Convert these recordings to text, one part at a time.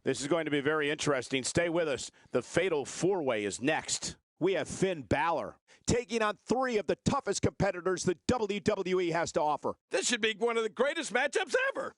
This is going to be very interesting. Stay with us. The Fatal 4-Way is next. We have Finn Balor taking on 3 of the toughest competitors the WWE has to offer. This should be one of the greatest matchups ever.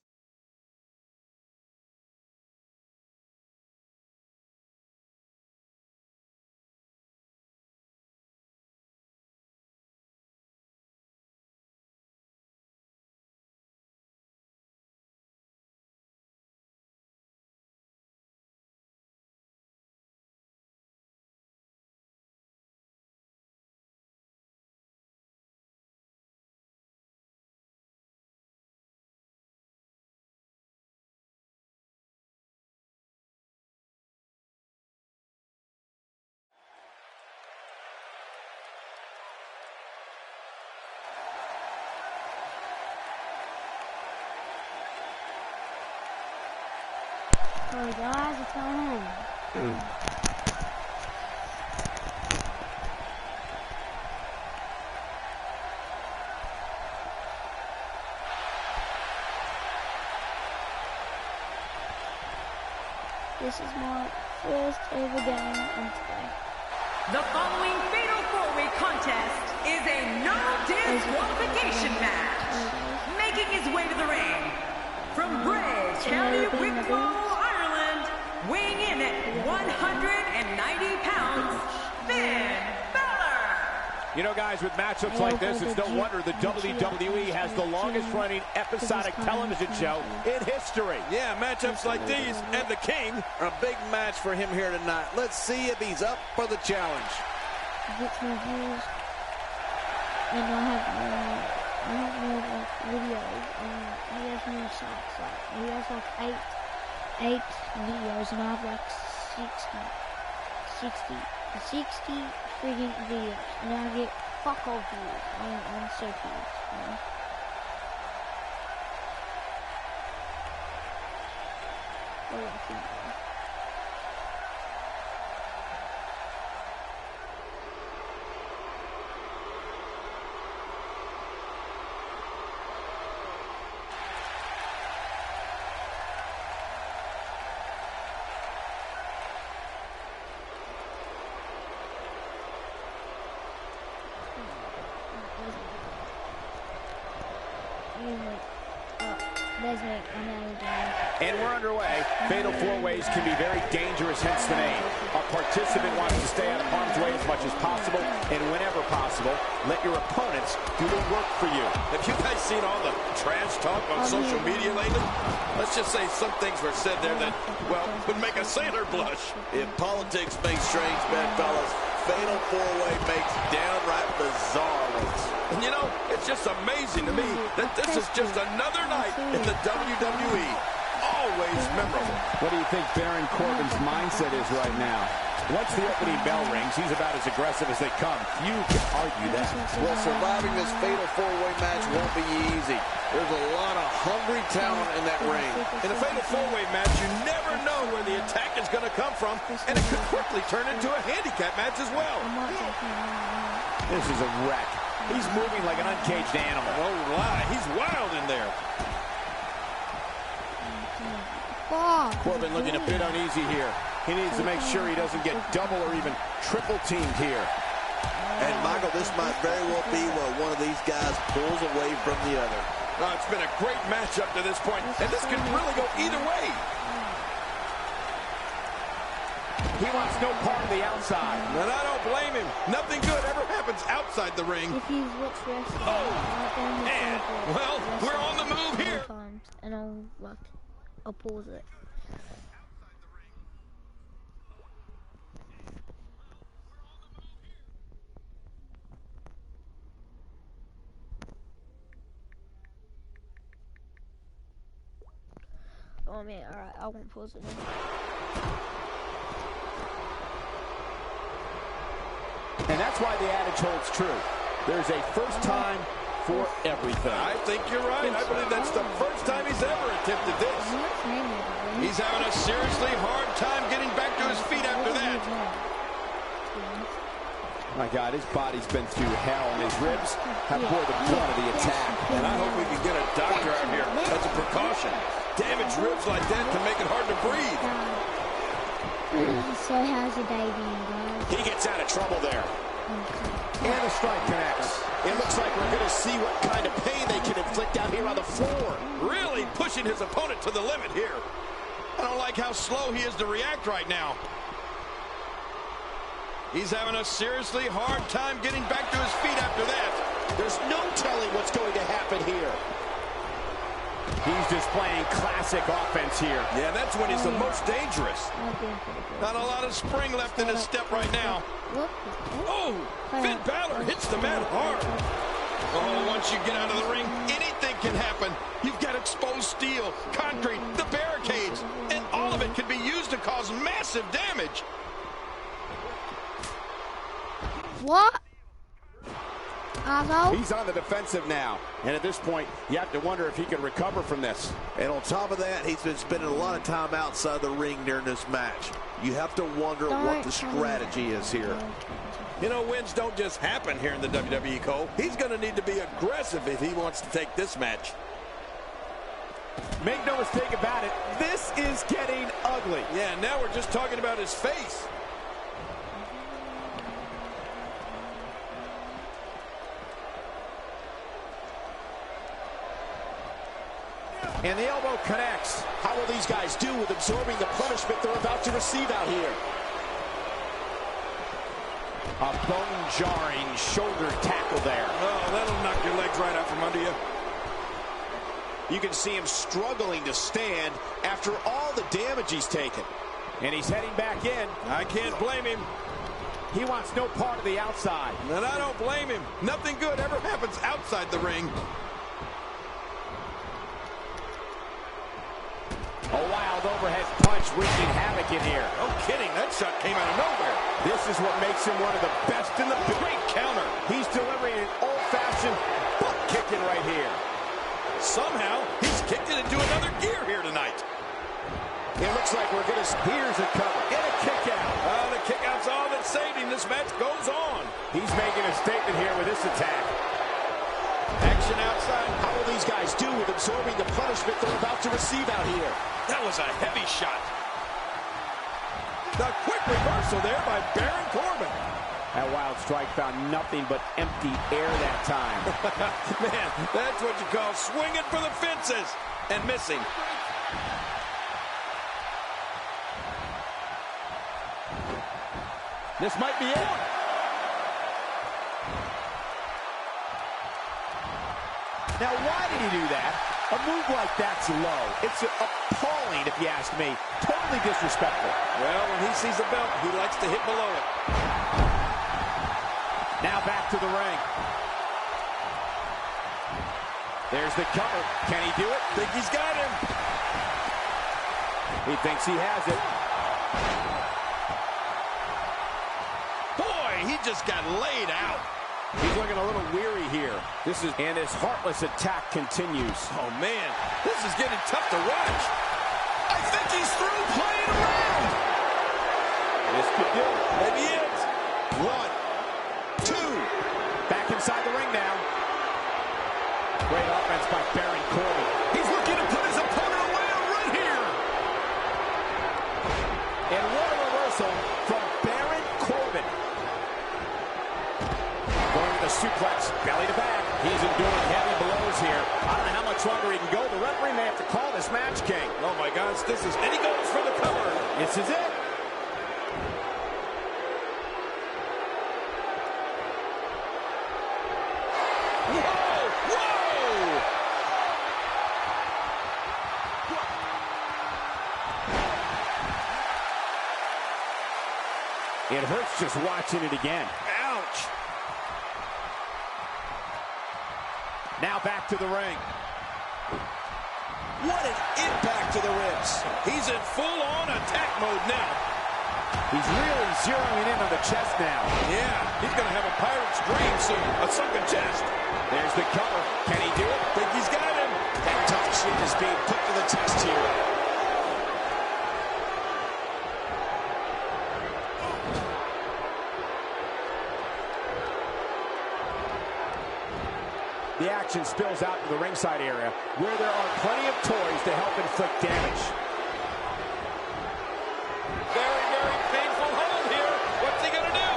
Hey guys, what's going on? This is my first ever game on today. The following Fatal 4-Way contest is a no disqualification match. Making his way to the ring from Bray, County Wicklow, Ireland, weighing in at 190 pounds, Finn Balor. You know, guys, with matchups like this, it's no wonder the WWE has the longest-running episodic television show in history. Yeah, matchups like these and the King are a big match for him here tonight. Let's see if he's up for the challenge. Get my views, and I have no like videos, and he has no shots. Like he has like eight videos, and I have like 60 freaking videos, and I get fuck all views. I'm so confused, you know? We're lucky, bro. And we're underway. Fatal 4-Ways can be very dangerous, hence the name. A participant wants to stay out of harm's way as much as possible, and whenever possible, let your opponents do the work for you. Have you guys seen all the trash talk on social media lately? Let's just say some things were said there that, well, would make a sailor blush. If politics makes strange men, fellas, Fatal 4-Way makes downright bizarre ones. And you know, it's just amazing to me that this is just another night in the WWE. Always memorable. What do you think Baron Corbin's mindset is right now? Once the opening bell rings, he's about as aggressive as they come. Few can argue that. Well, surviving this Fatal 4-Way match won't be easy. There's a lot of hungry talent in that ring. In a Fatal 4-Way match, you never know where the attack is going to come from, and it could quickly turn into a handicap match as well. This is a wreck. He's moving like an uncaged animal. No lie, he's wild in there. Corbin looking a bit uneasy here. He needs to make sure he doesn't get double or even triple teamed here. And Michael, this might very well be where one of these guys pulls away from the other. It's been a great match up to this point, and this could really go either way. He wants no part of the outside. And I don't blame him. Nothing good ever happens outside the ring. If he's watched wrestling, And, well, we're on the move here. And I'll pause it. Oh man, alright, I won't pause it now. And that's why the adage holds true. There's a first time for everything. I think you're right. I believe that's the first time he's ever attempted this. He's having a seriously hard time getting back to his feet after that. My God, his body's been through hell, and his ribs have bore the brunt of the attack. And I hope we can get a doctor out here as a precaution. Damage huge ribs like that can make it hard to breathe. So how's the day being, guys? He gets out of trouble there. And the strike connects. It looks like we're going to see what kind of pain they can inflict out here on the floor. Really pushing his opponent to the limit here. I don't like how slow he is to react right now. He's having a seriously hard time getting back to his feet after that. There's no telling what's going to happen here. He's displaying classic offense here. Yeah, that's when he's the most dangerous. Not a lot of spring left in his step right now. Oh, Finn Balor hits the mat hard. Oh, once you get out of the ring, anything can happen. You've got exposed steel, concrete, the barricades, and all of it can be used to cause massive damage. What? Asshole? He's on the defensive now. And at this point, you have to wonder if he can recover from this. And on top of that, he's been spending a lot of time outside the ring during this match. You have to wonder what the strategy is here. You know, wins don't just happen here in the WWE, Cole. He's going to need to be aggressive if he wants to take this match. Make no mistake about it, this is getting ugly. Yeah, now we're just talking about his face. And the elbow connects. How will these guys do with absorbing the punishment they're about to receive out here? A bone-jarring shoulder tackle there. Oh, that'll knock your legs right out from under you. You can see him struggling to stand after all the damage he's taken. And he's heading back in. I can't blame him. He wants no part of the outside. And I don't blame him. Nothing good ever happens outside the ring. A wild overhead punch wreaking havoc in here. No kidding, that shot came out of nowhere. This is what makes him one of the best in the business. Great counter. He's delivering an old-fashioned butt kicking right here. Somehow, he's kicked it into another gear here tonight. It looks like we're going to... Here's a cover. And a kick out. The kick out's all that saved him. This match goes on. He's making a statement here with this attack. Action outside. How will these guys do with absorbing the punishment they're about to receive out here? That was a heavy shot. The quick reversal there by Baron Corbin. That wild strike found nothing but empty air that time. Man, that's what you call swinging for the fences and missing. This might be it. Now, why did he do that? A move like that's low. It's appalling, if you ask me. Totally disrespectful. Well, when he sees the belt, he likes to hit below it. Now back to the ring. There's the cover. Can he do it? Think he's got him. He thinks he has it. Boy, he just got laid out. He's looking a little weary here. And his heartless attack continues. Oh, man, this is getting tough to watch. I think he's through playing around. This could do it. Maybe it. 1, 2. Back inside the ring now. Great offense by Baron Corbin. He's looking to put his opponent away right here. And what a reversal from Baron Corbin. Going to the suplex, belly to back. He's enduring heavy blows here. I don't know how much longer he can go. The referee may have to call this match, King. Oh, my gosh, and he goes for the cover. This is it. It hurts just watching it again. Ouch. Now back to the ring. What an impact to the ribs. He's in full-on attack mode now. He's really zeroing in on the chest now. Yeah, he's going to have a pirate's dream soon. A sunken chest. There's the cover. Can he do it? Think he's got him. That tough shit is being put to the test here. The action spills out to the ringside area, where there are plenty of toys to help inflict damage. Very, very painful hold here. What's he going to do?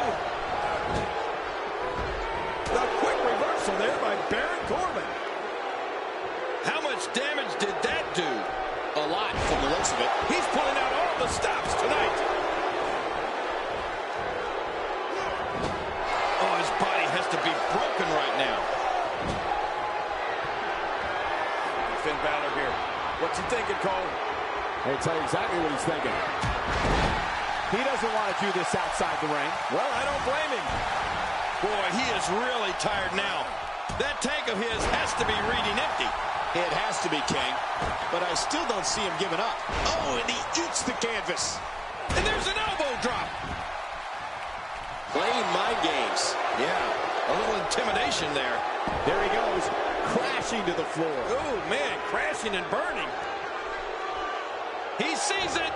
The quick reversal there by Baron Corbin. How much damage did that do? A lot from the looks of it. He's pulling out all the stops tonight. Oh, his body has to be broken right now. Finn Balor here. What's he thinking, Cole? I'll tell you exactly what he's thinking. He doesn't want to do this outside the ring. Well, I don't blame him. Boy, he is really tired now. That tank of his has to be reading empty. It has to be, King. But I still don't see him giving up. Oh, and he eats the canvas. And there's an elbow drop. Playing mind games. Yeah, a little intimidation there. There he goes, crashing to the floor. Oh, man, crashing and burning. He sees it.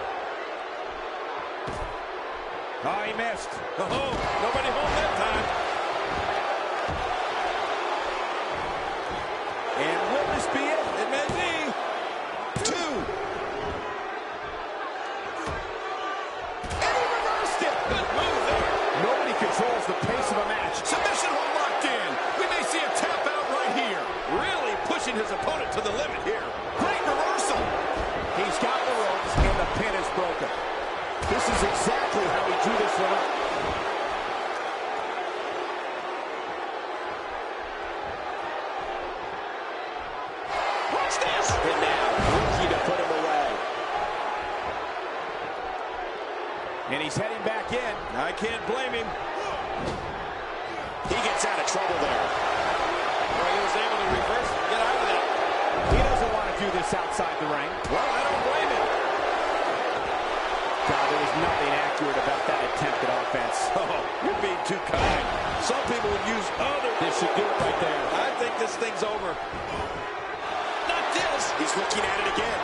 Oh, he missed. Oh, nobody home that time. And will this be it? It may be. 2. And he reversed it. Good move there. Nobody controls the pace of a match. Submission hold locked in. We may see a tap out right here. Really pushing his opponent to the limit here. Great reversal. He's got the ropes, and the pin is broken. This is exactly how he drew this one up. Watch this. And now, Rookie to put him away. And he's heading back in. I can't blame him. He gets out of trouble there. Well, he was able to reverse and get out of that. He doesn't want to do this outside the ring. Well, I don't blame him. God, there was nothing accurate about that attempted offense. Oh, you're being too kind. Some people would use other. This should do it right there. I think this thing's over. Not this. He's looking at it again.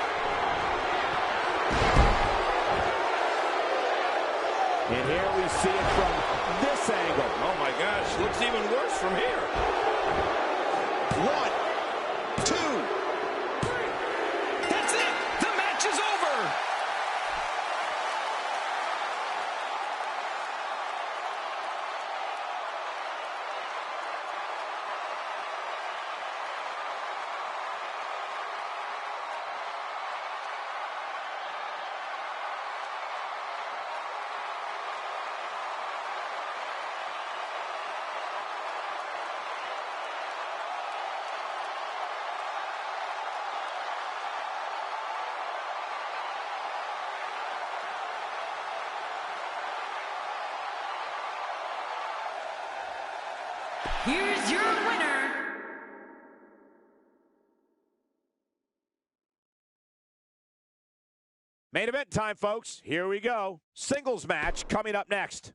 And here we see it from this angle. Oh, my gosh. Looks even worse from here. 1, 2. That's it. The match is over. Here's your winner, Main event time, folks. Here we go. Singles match coming up next.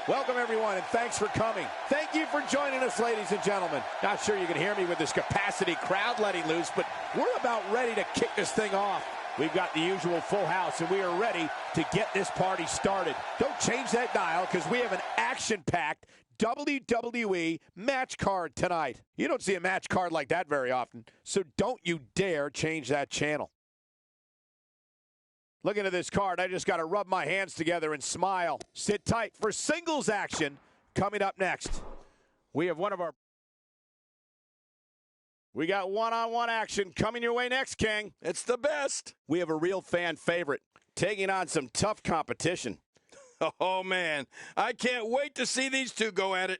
Welcome, everyone, and thanks for coming. Thank you for joining us, ladies and gentlemen. Not sure you can hear me with this capacity crowd letting loose, but we're about ready to kick this thing off. We've got the usual full house, and we are ready to get this party started. Don't change that dial, because we have an action-packed WWE match card tonight. You don't see a match card like that very often, so don't you dare change that channel. Looking at this card, I just got to rub my hands together and smile. Sit tight for singles action coming up next. We got one-on-one action coming your way next, King. It's the best. We have a real fan favorite taking on some tough competition. Oh, man. I can't wait to see these two go at it.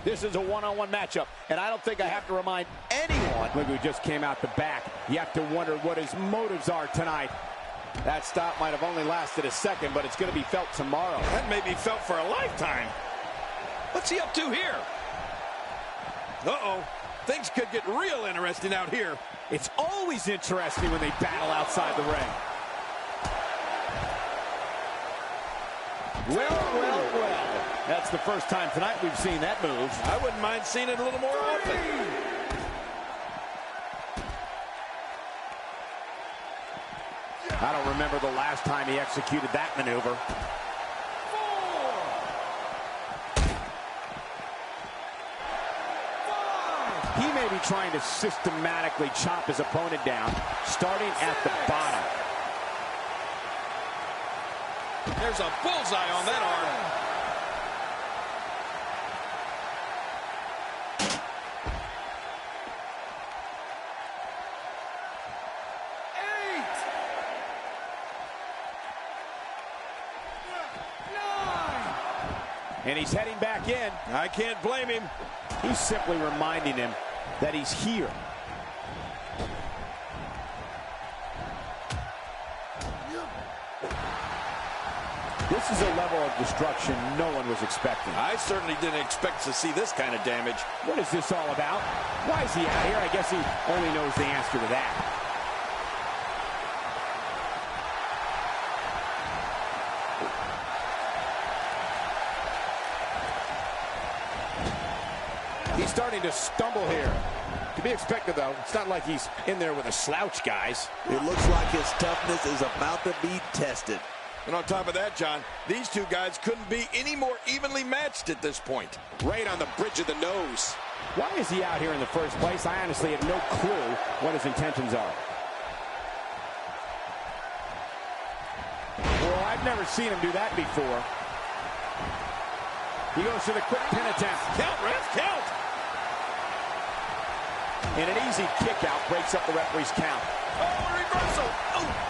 This is a one-on-one matchup, and I don't think I have to remind anyone, look who just came out the back. You have to wonder what his motives are tonight. That stop might have only lasted a second, but it's going to be felt tomorrow. That may be felt for a lifetime. What's he up to here? Uh-oh. Things could get real interesting out here. It's always interesting when they battle outside the ring. Well. That's the first time tonight we've seen that move. I wouldn't mind seeing it a little more often. I don't remember the last time he executed that maneuver. 4, 5. He may be trying to systematically chop his opponent down, starting at the bottom. There's a bullseye on that arm. 8, 9. And he's heading back in. I can't blame him. He's simply reminding him that he's here. This is a level of destruction no one was expecting. I certainly didn't expect to see this kind of damage. What is this all about? Why is he out here? I guess he only knows the answer to that. He's starting to stumble here. To be expected, though. It's not like he's in there with a slouch, guys. It looks like his toughness is about to be tested. And on top of that, John, these two guys couldn't be any more evenly matched at this point. Right on the bridge of the nose. Why is he out here in the first place? I honestly have no clue what his intentions are. Well, I've never seen him do that before. He goes for the quick pin attempt. Count, ref, count! And an easy kick out breaks up the referee's count. Oh, reversal! Oh!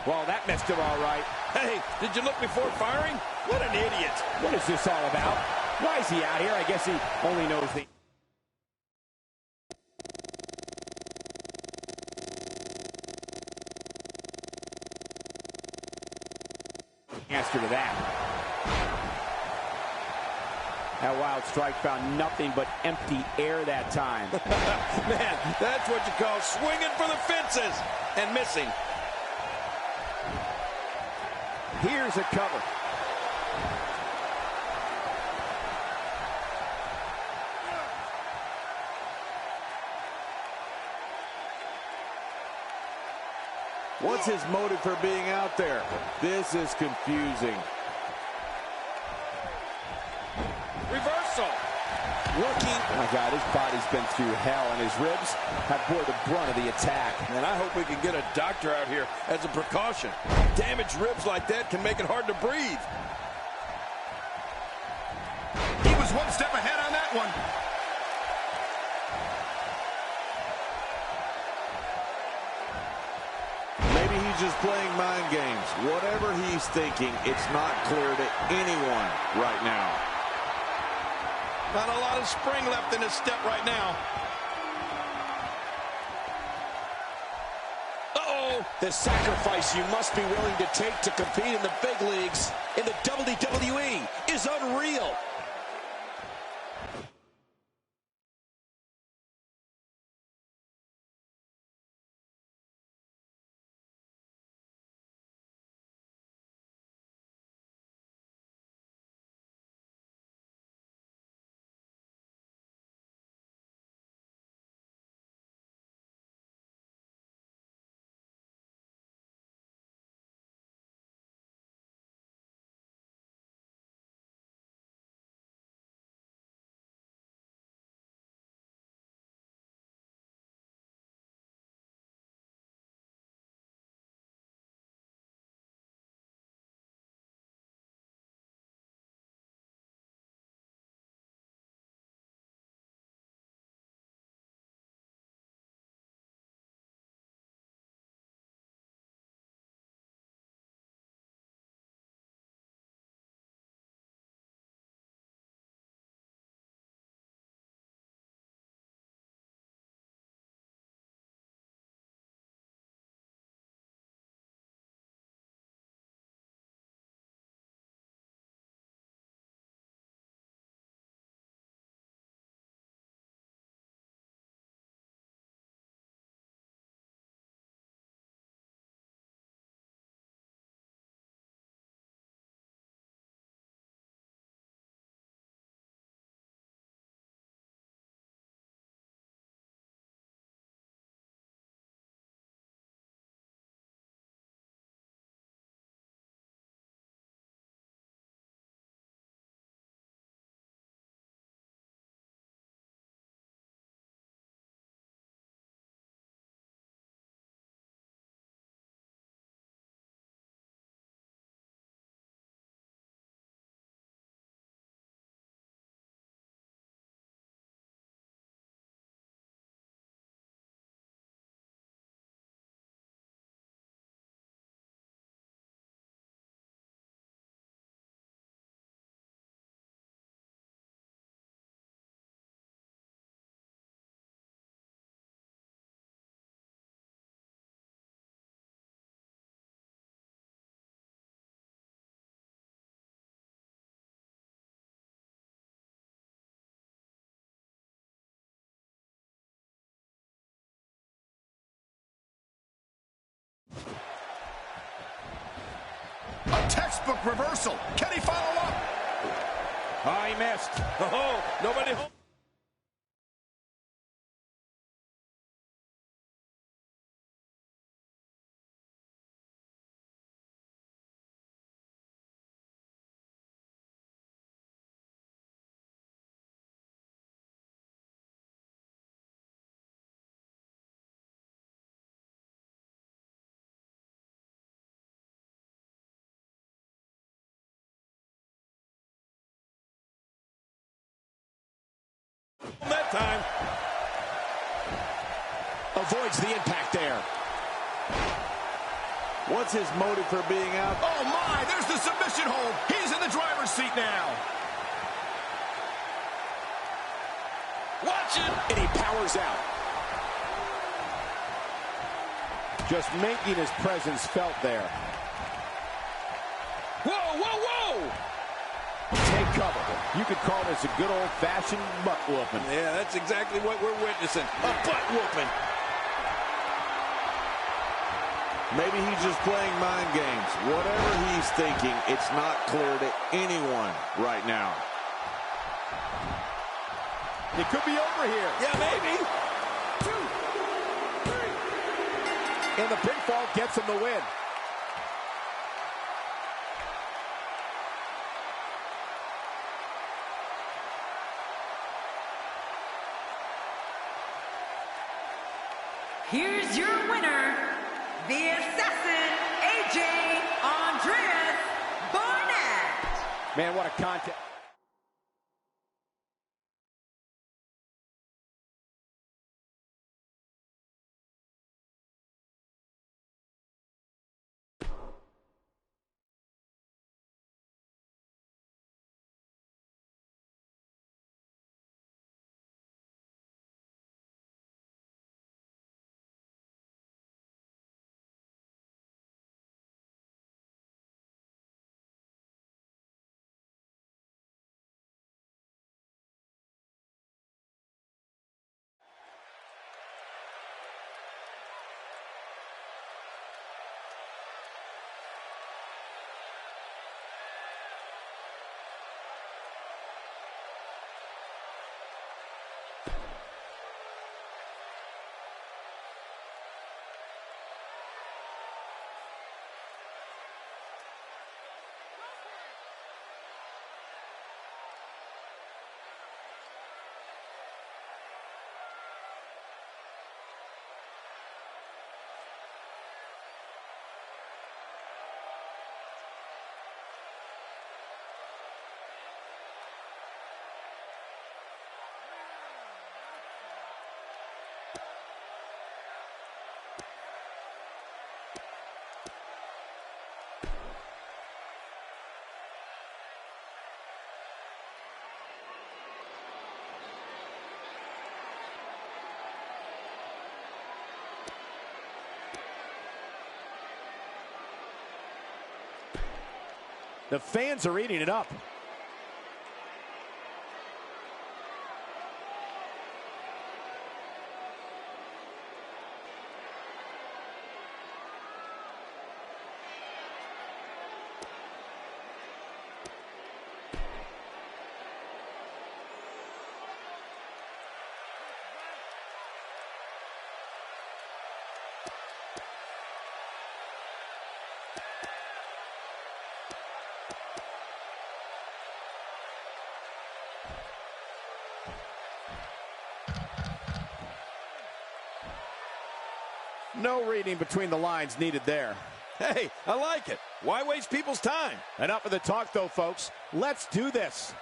Well, that messed him all right. Hey, did you look before firing? What an idiot. What is this all about? Why is he out here? I guess he only knows the answer to that. That wild strike found nothing but empty air that time. Man, that's what you call swinging for the fences and missing. Here's a cover. What's his motive for being out there? This is confusing. Reversal. Working. Oh my God, his body's been through hell, and his ribs have bore the brunt of the attack. And I hope we can get a doctor out here as a precaution. Damaged ribs like that can make it hard to breathe. He was one step ahead on that one. he's just playing mind games. Whatever he's thinking, it's not clear to anyone right now. Not a lot of spring left in his step right now. Uh-oh. The sacrifice you must be willing to take to compete in the big leagues in the WWE is unreal. A textbook reversal. Can he follow up? Oh, he missed. Oh, nobody home. That time. Avoids the impact there. What's his motive for being out? Oh, my. There's the submission hold. He's in the driver's seat now. Watch it. And he powers out. Just making his presence felt there. Whoa, whoa, whoa. Take cover. You could call this a good old-fashioned butt whooping. Yeah, that's exactly what we're witnessing. A butt whooping. Maybe he's just playing mind games. Whatever he's thinking, it's not clear to anyone right now. It could be over here. Yeah, maybe. 2, 3. And the pinfall gets him the win. Here's your winner, the Assassin, AJ Andreas Barnett. Man, what a contest. The fans are eating it up. No reading between the lines needed there. Hey, I like it. Why waste people's time? Enough of the talk, though, folks. Let's do this.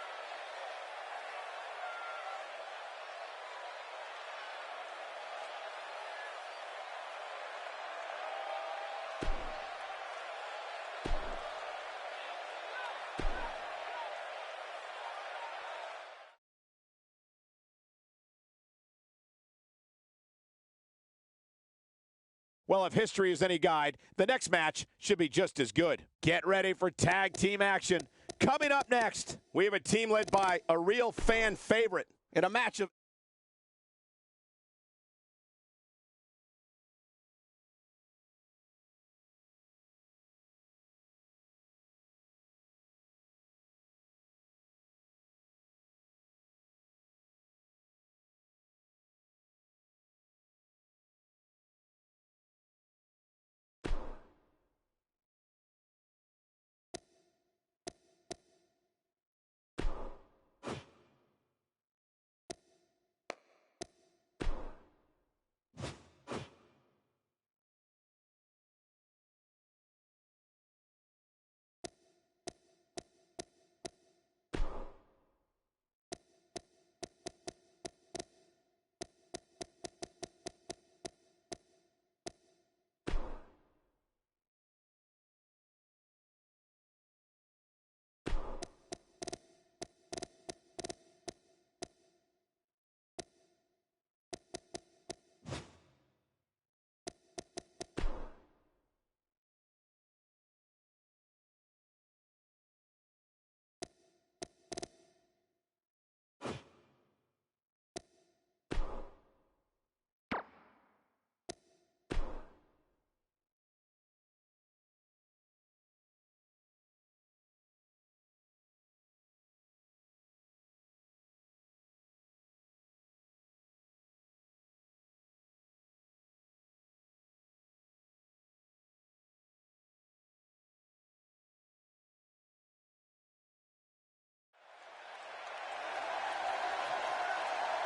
Well, if history is any guide, the next match should be just as good. Get ready for tag team action. Coming up next, we have a team led by a real fan favorite in a match of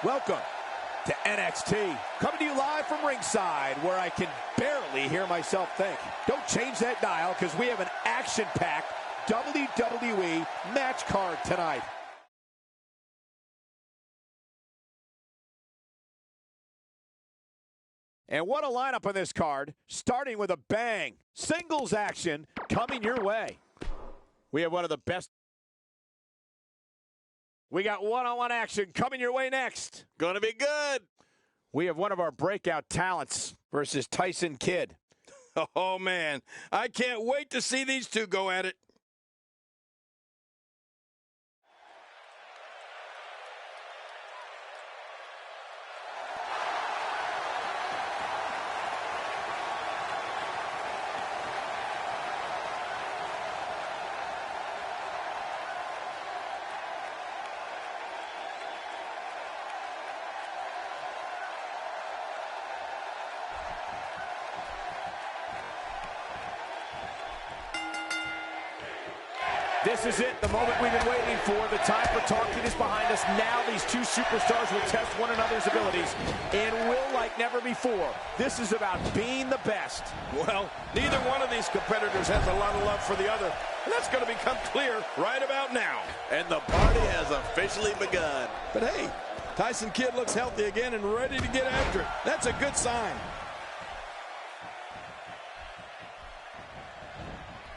welcome to NXT. Coming to you live from ringside, where I can barely hear myself think. Don't change that dial, because we have an action-packed WWE match card tonight. And what a lineup on this card, starting with a bang. Singles action coming your way. We have one of the best. We got one-on-one action coming your way next. Gonna be good. We have one of our breakout talents versus Tyson Kidd. Oh, man. I can't wait to see these two go at it. This is it, the moment we've been waiting for. The time for talking is behind us. Now these two superstars will test one another's abilities and will like never before. This is about being the best. Well, neither one of these competitors has a lot of love for the other, and that's going to become clear right about now. And the party has officially begun. But hey, Tyson Kidd looks healthy again and ready to get after it. That's a good sign.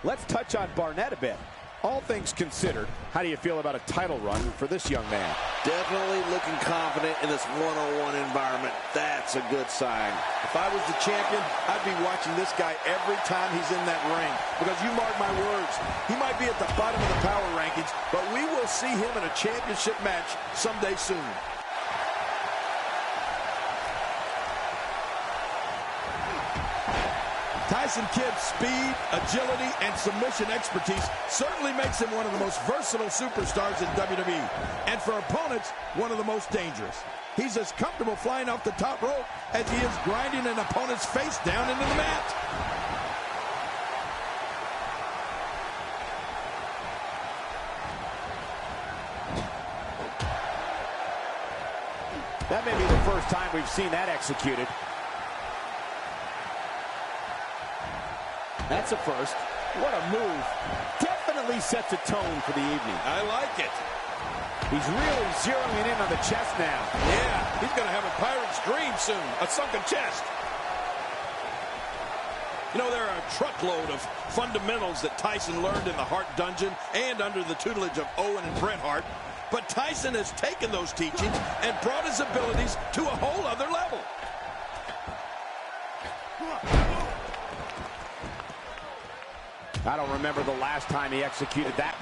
Let's touch on Barnett a bit. All things considered, how do you feel about a title run for this young man? Definitely looking confident in this one-on-one environment. That's a good sign. If I was the champion, I'd be watching this guy every time he's in that ring. Because you mark my words, he might be at the bottom of the power rankings, but we will see him in a championship match someday soon. Tyson Kidd's speed, agility, and submission expertise certainly makes him one of the most versatile superstars in WWE. And for opponents, one of the most dangerous. He's as comfortable flying off the top rope as he is grinding an opponent's face down into the mat. That may be the first time we've seen that executed. That's a first. What a move. Definitely sets a tone for the evening. I like it. He's really zeroing in on the chest now. Yeah, he's going to have a Pirate's dream soon. A sunken chest. You know, there are a truckload of fundamentals that Tyson learned in the Hart Dungeon and under the tutelage of Owen and Bret Hart. But Tyson has taken those teachings and brought his abilities to a whole other level. I don't remember the last time he executed that.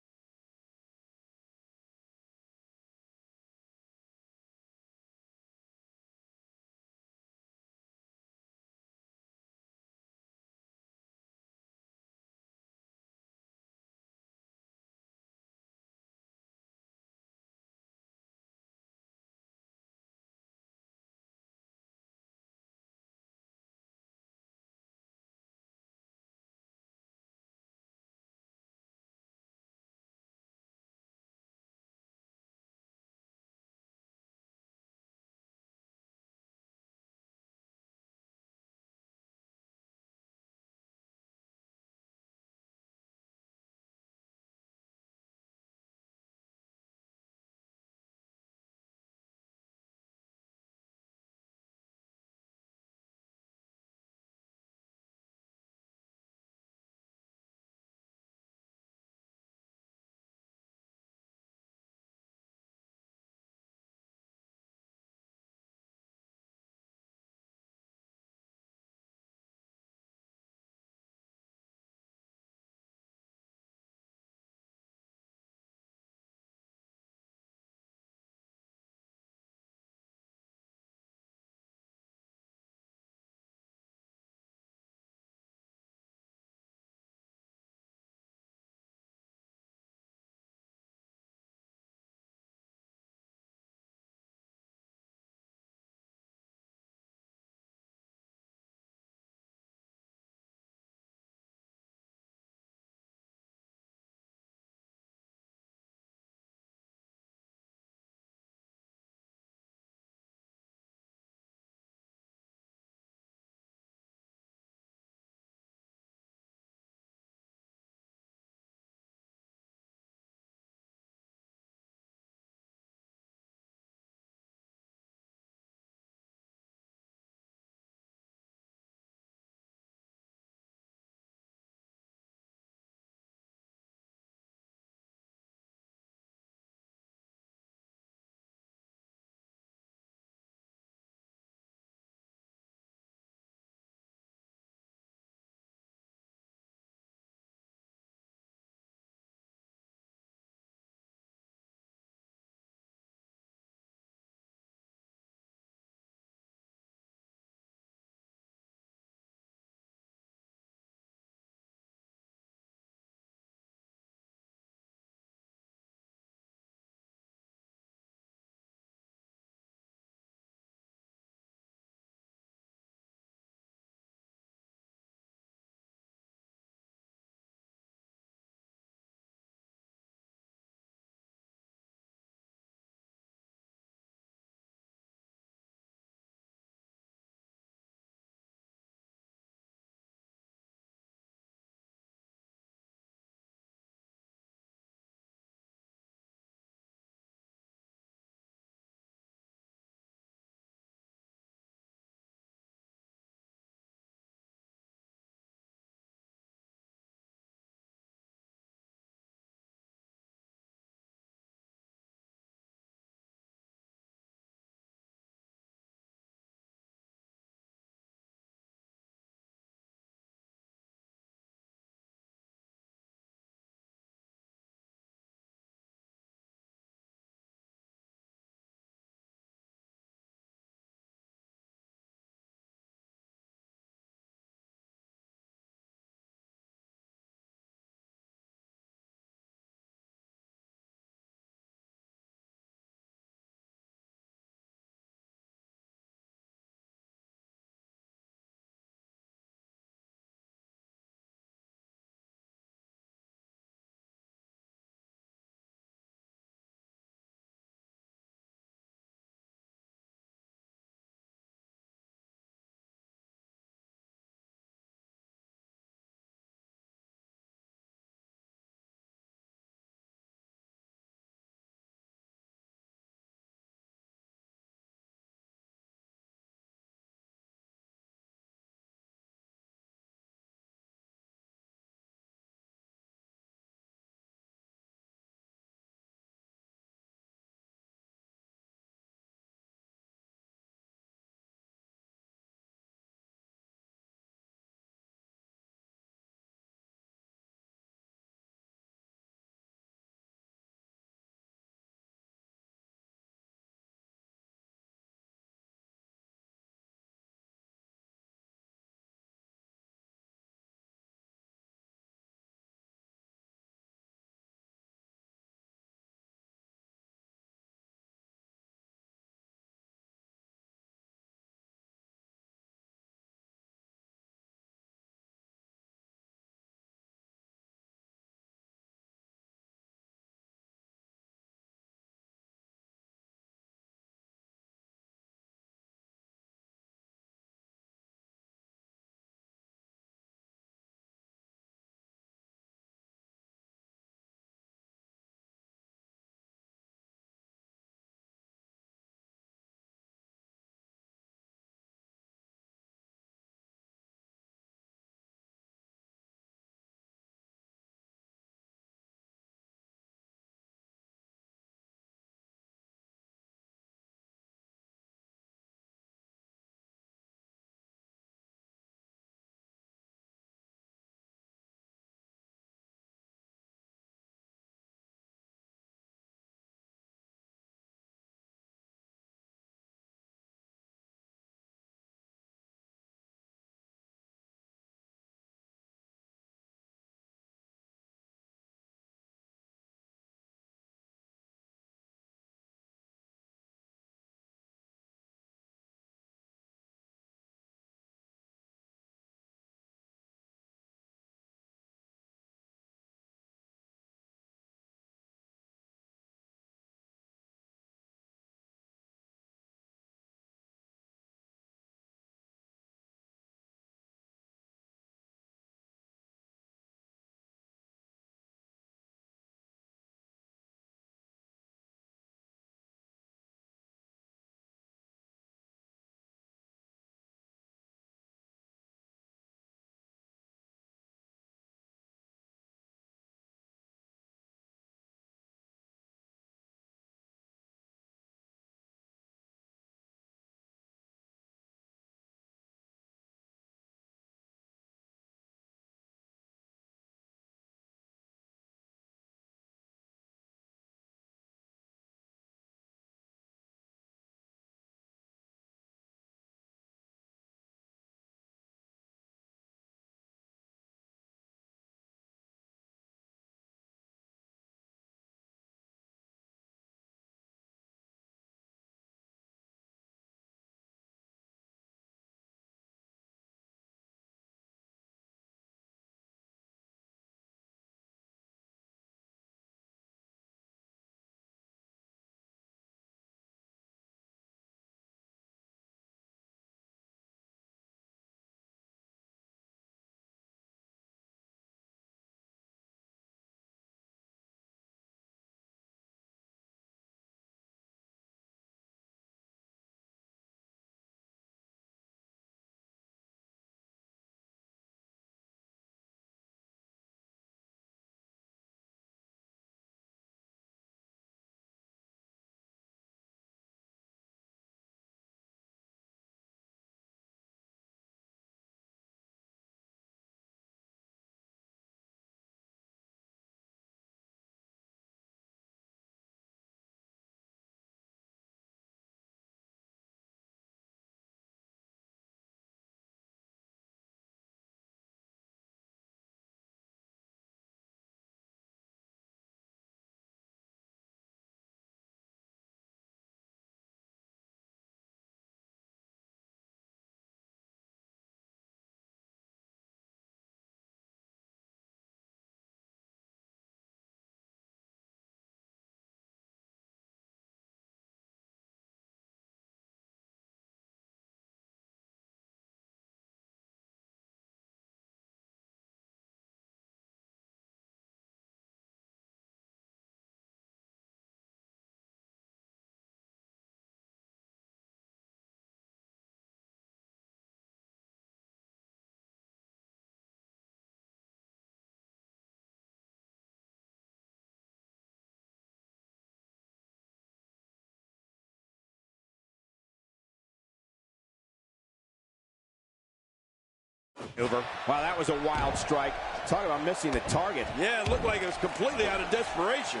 Over. Wow, that was a wild strike. Talk about missing the target. Yeah, it looked like it was completely out of desperation.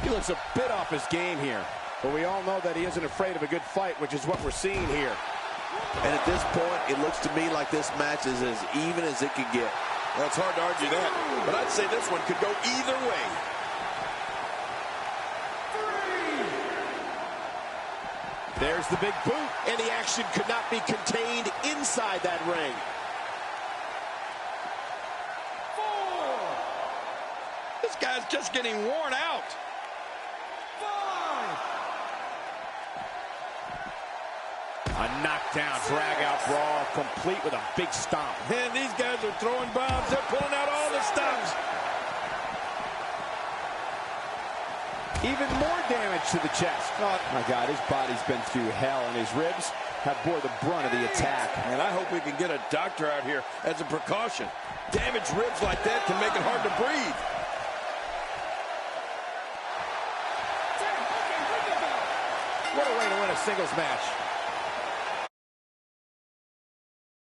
He looks a bit off his game here. But we all know that he isn't afraid of a good fight, which is what we're seeing here. And at this point, it looks to me like this match is as even as it could get. Well, it's hard to argue that, but I'd say this one could go either way. There's the big boot. And the action could not be contained inside that ring. 4. This guy's just getting worn out. 5. A knockdown, drag-out brawl, complete with a big stomp. Man, these guys are throwing bombs. They're pulling out all the stops. Even more damage to the chest. Oh, my God, his body's been through hell, and his ribs have bore the brunt of the attack. And I hope we can get a doctor out here as a precaution. Damaged ribs like that can make it hard to breathe. What a way to win a singles match.